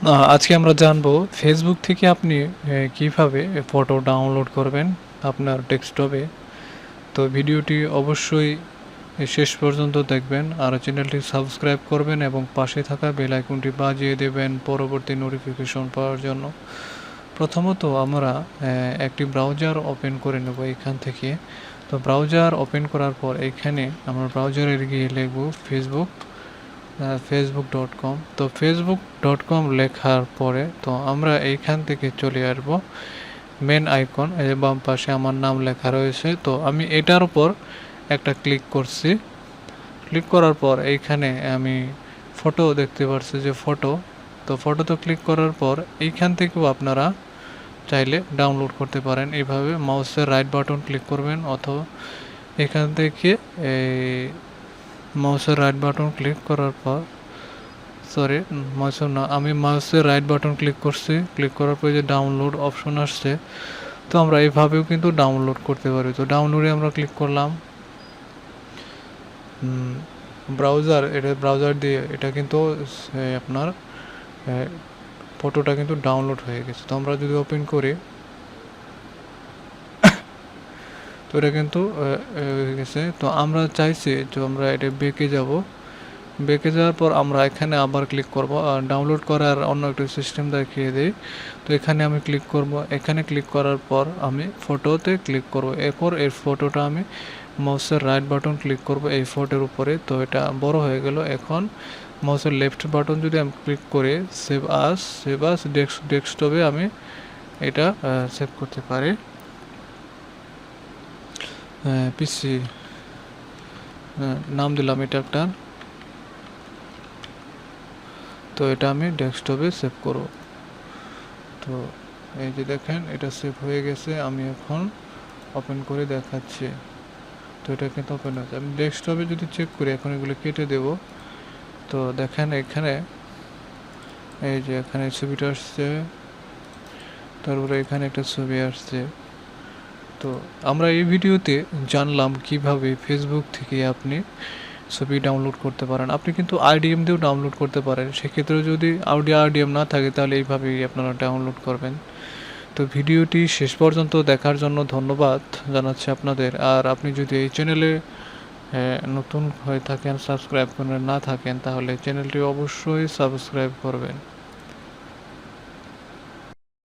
আজকে আমরা জানবো ফেসবুক থেকে আপনি কিভাবে ফটো ডাউনলোড করবেন আপনার ডেস্কটপে। তো ভিডিওটি অবশ্যই শেষ পর্যন্ত দেখবেন আর চ্যানেলটি সাবস্ক্রাইব করবেন এবং পাশে থাকা বেল আইকনটি বাজিয়ে দেবেন পরবর্তী নোটিফিকেশন পাওয়ার জন্য। প্রথমত আমরা একটি ব্রাউজার ওপেন করে নেব এখান থেকে। তো ব্রাউজার ওপেন করার পর এখানে আমরা ব্রাউজারে গিয়ে লিখব facebook.com। তো facebook.com লেখার পরে তো আমরা এইখান থেকে চলে আসব মেন আইকন, এই যে বাম পাশে আমার নাম লেখা রয়েছে। তো আমি এটার উপর একটা ক্লিক করছি। ক্লিক করার পর এইখানে আমি ফটো দেখতে পাচ্ছি যে ফটো। তো ফটোতে ক্লিক করার পর এইখান থেকেও আপনারা চাইলে ডাউনলোড করতে পারেন। এইভাবে মাউসের রাইট বাটন ক্লিক করবেন অথবা এখান থেকে এই মাউসের রাইট বাটন ক্লিক করার পর আমি মাউসের রাইট বাটন ক্লিক করছি। ক্লিক করার পর যে ডাউনলোড অপশন আসছে, তো আমরা এইভাবেও কিন্তু ডাউনলোড করতে পারি। তো ডাউনলোডে আমরা ক্লিক করলাম। ব্রাউজার দিয়ে এটা কিন্তু আপনার ফটোটা কিন্তু ডাউনলোড হয়ে গেছে। তো আমরা যদি ওপেন করি তো এটা কিন্তু হয়ে গেছে। তো আমরা চাইছি যে আমরা এটা বেঁকে যাব। বেঁকে যাওয়ার পর আমরা এখানে আবার ক্লিক করব। আর ডাউনলোড করার অন্য একটা সিস্টেম দেখিয়ে দিই। তো এখানে আমি ক্লিক করব। এখানে ক্লিক করার পর আমি ফটোতে ক্লিক করব। এরপর এই ফটোটা আমি মাউসের রাইট বাটন ক্লিক করব এই ফটোর উপরে। তো এটা বড় হয়ে গেল। এখন মাউসের লেফট বাটন যদি আমি ক্লিক করে সেভ আস ডেস্কটপে আমি এটা সেভ করতে পারি। পিসি নাম দিলাম এটা একটা। তো এটা আমি ডেস্কটপে সেভ করব। তো এই যে দেখেন এটা সেভ হয়ে গেছে। আমি এখন ওপেন করে দেখাচ্ছি। তো এটা কিন্তু ওপেন হয়েছে। আমি ডেস্কটপে যদি চেক করি, এখন এগুলো কেটে দেব। তো দেখেন এখানে এই যে এখানে ছবিটা আসছে, তারপরে এখানে একটা ছবি আসছে। তো আমরা এই ভিডিওতে জানলাম কিভাবে ফেসবুক থেকে আপনি ছবি ডাউনলোড করতে পারেন। আপনি কিন্তু আরডিএম দিয়েও ডাউনলোড করতে পারেন। সেক্ষেত্রে যদি আরডিএম না থাকে তাহলে এইভাবেই আপনারা ডাউনলোড করবেন। তো ভিডিওটি শেষ পর্যন্ত দেখার জন্য ধন্যবাদ জানাচ্ছি আপনাদের। আর আপনি যদি এই চ্যানেলে নতুন হয়ে থাকেন, সাবস্ক্রাইব করে না থাকেন, তাহলে চ্যানেলটি অবশ্যই সাবস্ক্রাইব করবেন।